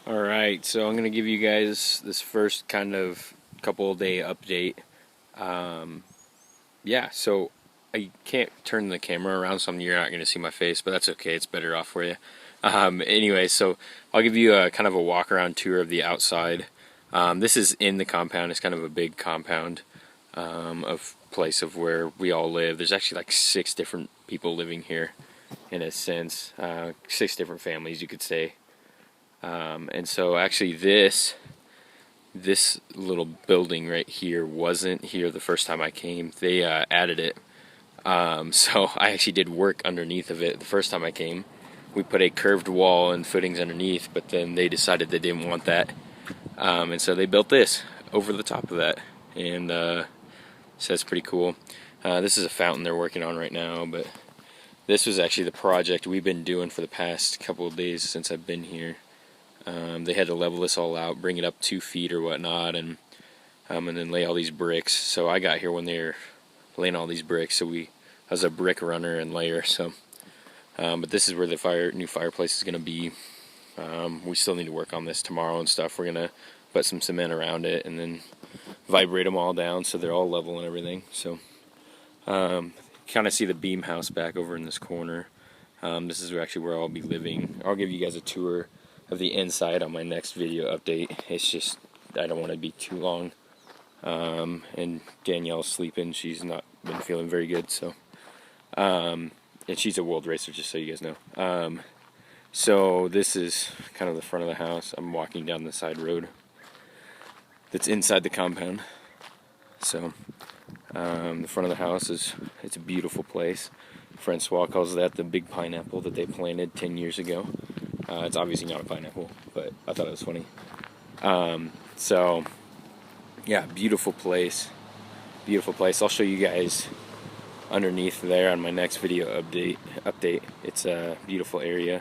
Alright, so I'm going to give you guys this first kind of couple day update. Um, so I can't turn the camera around, so you're not going to see my face, but that's okay, it's better off for you. Anyway, so I'll give you a kind of a walk around tour of the outside. This is in the compound, it's kind of a big compound of place of where we all live. There's actually like 6 different people living here in a sense, 6 different families you could say. And so actually this little building right here wasn't here the first time I came. They added it. So I actually did work underneath of it the first time I came. We put a curved wall and footings underneath, but then they decided they didn't want that. And so they built this over the top of that. And so that's pretty cool. This is a fountain they're working on right now, but this was actually the project we've been doing for the past couple of days since I've been here. They had to level this all out, bring it up 2 feet or whatnot, and then lay all these bricks. So I got here when they were laying all these bricks. So I was a brick runner and layer. So, but this is where the new fireplace is going to be. We still need to work on this tomorrow and stuff. We're going to put some cement around it and then vibrate them all down so they're all level and everything. So, kind of see the beam house back over in this corner. This is actually where I'll be living. I'll give you guys a tour of the inside on my next video update. It's just, I don't want to be too long. And Danielle's sleeping. She's not been feeling very good, so. And she's a world racer, just so you guys know. So this is kind of the front of the house. I'm walking down the side road that's inside the compound. So, the front of the house it's a beautiful place. Francois calls that the big pineapple that they planted 10 years ago. It's obviously not a pineapple, but I thought it was funny. So, yeah, beautiful place. Beautiful place. I'll show you guys underneath there on my next video update. It's a beautiful area.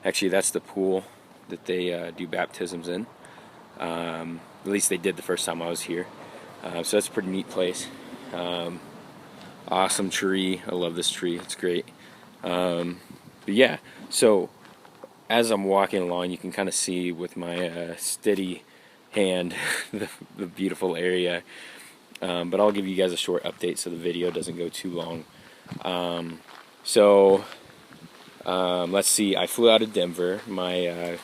Actually, that's the pool that they do baptisms in. At least they did the first time I was here. So that's a pretty neat place. Awesome tree. I love this tree. It's great. But yeah, so as I'm walking along, you can kind of see with my steady hand the beautiful area. But I'll give you guys a short update so the video doesn't go too long. Let's see. I flew out of Denver. My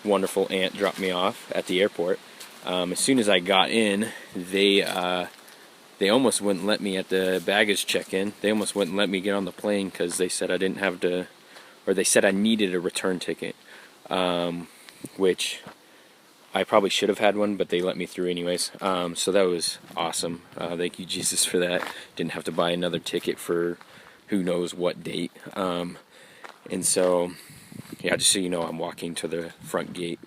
wonderful aunt dropped me off at the airport. As soon as I got in, they almost wouldn't let me at the baggage check-in. They almost wouldn't let me get on the plane because they said I didn't have to, or they said I needed a return ticket, which I probably should have had one, but they let me through anyways. So that was awesome. Thank you, Jesus, for that. Didn't have to buy another ticket for who knows what date. And so, yeah, just so you know, I'm walking to the front gate.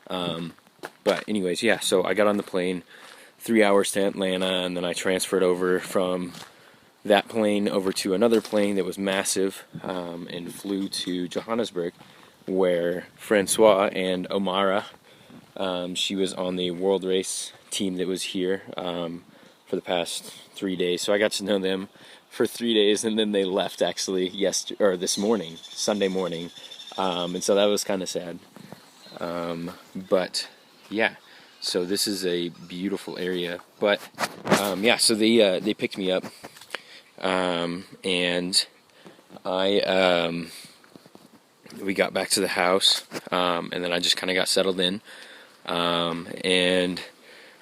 But anyways, yeah, so I got on the plane, 3 hours to Atlanta, and then I transferred over from that plane over to another plane that was massive, and flew to Johannesburg, where Francois and Omara, she was on the world race team that was here for the past 3 days. So I got to know them for 3 days, and then they left actually this morning, Sunday morning, and so that was kind of sad. But yeah, so this is a beautiful area. But yeah, so they picked me up, and we got back to the house, and then I just kind of got settled in. And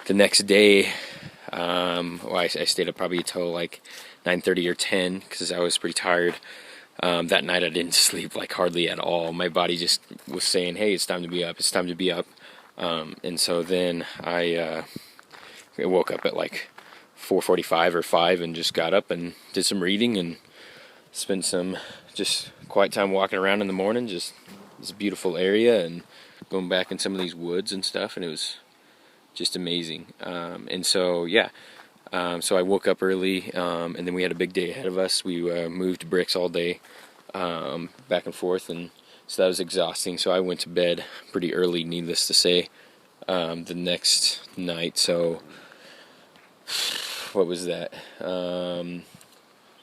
the next day, I stayed up probably until like 9:30 or 10 because I was pretty tired. That night I didn't sleep like hardly at all. My body just was saying, hey, it's time to be up, it's time to be up. And so then I woke up at like 4:45 or 5 and just got up and did some reading and spent some just quiet time walking around in the morning. Just this beautiful area and going back in some of these woods and stuff, and it was just amazing. And so yeah, so I woke up early, and then we had a big day ahead of us. We moved bricks all day, back and forth, and so that was exhausting. So I went to bed pretty early, needless to say, the next night. So what was that?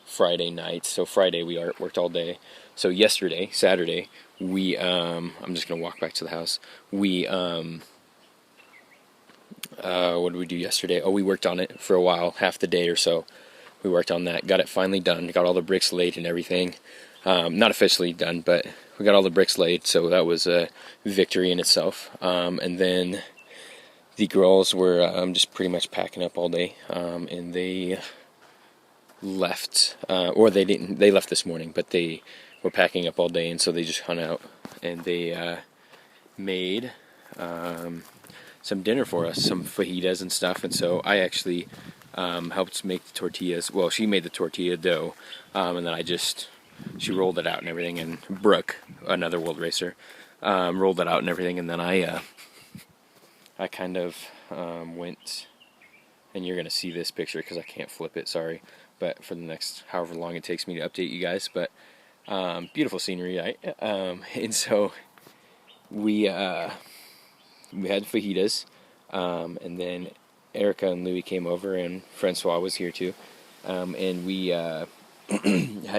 Friday night. So Friday we worked all day. So yesterday, Saturday, I'm just gonna walk back to the house. What did we do yesterday? Oh, we worked on it for a while, half the day or so. We worked on that, got it finally done, got all the bricks laid and everything. Not officially done, but we got all the bricks laid, so that was a victory in itself. And then the girls were just pretty much packing up all day, and they left, or they didn't. They left this morning, but they were packing up all day, and so they just hung out and they made some dinner for us, some fajitas and stuff. And so I actually helped make the tortillas. Well, she made the tortilla dough, and then she rolled it out and everything. And Brooke, another world racer, rolled it out and everything. And then I kind of went, and you're gonna see this picture because I can't flip it. Sorry, but for the next however long it takes me to update you guys. But beautiful scenery, right? And so we had fajitas, and then Erica and Louie came over, and Francois was here too, and we had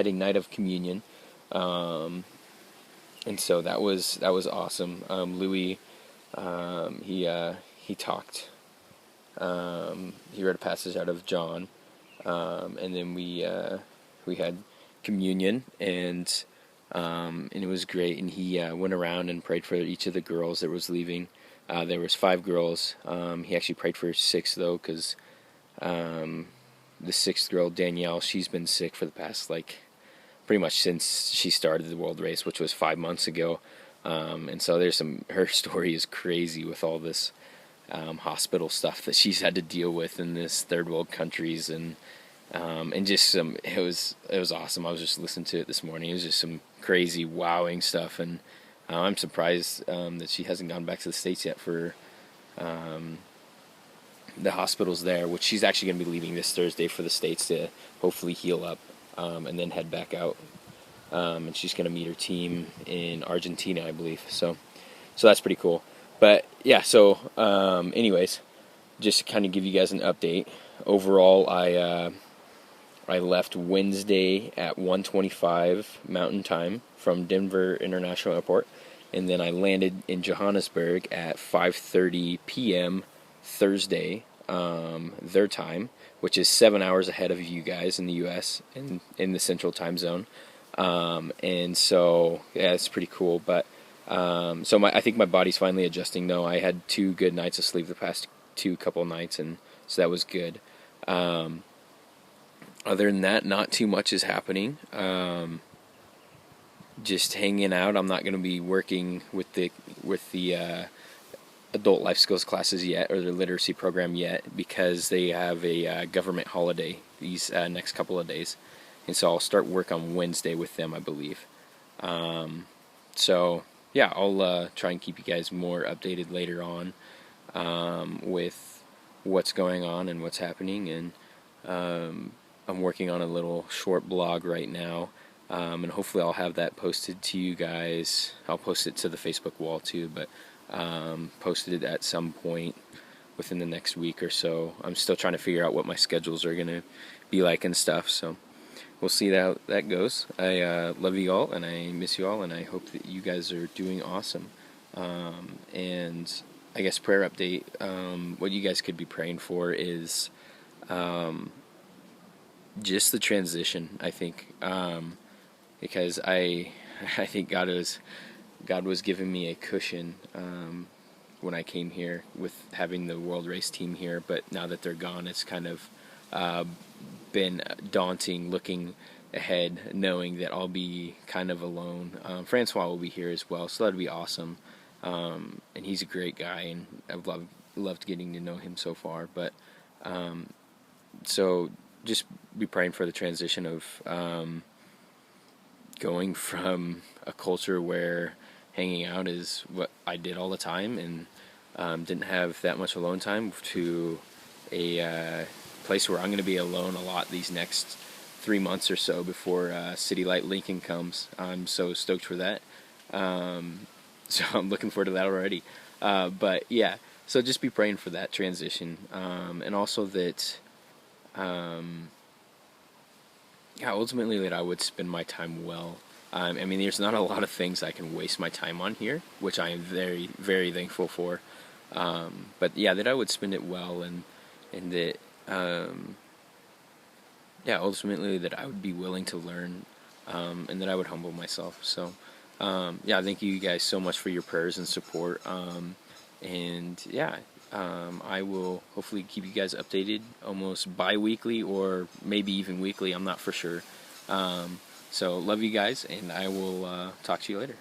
a night of communion, and so that was awesome. Louie, he talked, he read a passage out of John, and then we had communion, and it was great. And he went around and prayed for each of the girls that was leaving. There was 5 girls. He actually prayed for 6 though, because the 6th girl, Danielle, she's been sick for the past, pretty much since she started the world race, which was 5 months ago. And so her story is crazy with all this hospital stuff that she's had to deal with in this third world countries, and just it was awesome. I was just listening to it this morning. It was just some crazy wowing stuff, and I'm surprised that she hasn't gone back to the States yet for the hospitals there, which she's actually going to be leaving this Thursday for the States to hopefully heal up, and then head back out. And she's going to meet her team in Argentina, I believe. So that's pretty cool. But yeah, so anyways, just to kind of give you guys an update. Overall, I left Wednesday at 1:25 Mountain Time from Denver International Airport, and then I landed in Johannesburg at 5:30 p.m. Thursday, their time, which is 7 hours ahead of you guys in the U.S. and in the Central Time Zone. And so yeah, it's pretty cool. But I think my body's finally adjusting. Though I had 2 good nights of sleep the past couple nights, and so that was good. Other than that, not too much is happening. Just hanging out. I'm not going to be working with the adult life skills classes yet, or the literacy program yet, because they have a government holiday these next couple of days, and so I'll start work on Wednesday with them, I believe. So yeah, I'll try and keep you guys more updated later on with what's going on and what's happening. And I'm working on a little short blog right now, and hopefully I'll have that posted to you guys. I'll post it to the Facebook wall too, but posted it at some point within the next week or so. I'm still trying to figure out what my schedules are going to be like and stuff, so we'll see how that goes. I love you all, and I miss you all, and I hope that you guys are doing awesome. And I guess prayer update, what you guys could be praying for is just the transition, I think, because I think God was giving me a cushion when I came here with having the world race team here, but now that they're gone, it's kind of been daunting looking ahead, knowing that I'll be kind of alone. Francois will be here as well, so that'd be awesome. And he's a great guy, and I've loved getting to know him so far. But so just be praying for the transition of going from a culture where hanging out is what I did all the time and didn't have that much alone time, to a place where I'm going to be alone a lot these next 3 months or so before City Light Lincoln comes. I'm so stoked for that. So I'm looking forward to that already. But yeah, so just be praying for that transition, and also that ultimately that I would spend my time well I mean, there's not a lot of things I can waste my time on here, which I am very, very thankful for. But yeah, that I would spend it well, and that yeah, ultimately that I would be willing to learn, and that I would humble myself. So yeah, thank you guys so much for your prayers and support. And yeah, I will hopefully keep you guys updated almost bi-weekly or maybe even weekly. I'm not for sure. So love you guys, and I will talk to you later.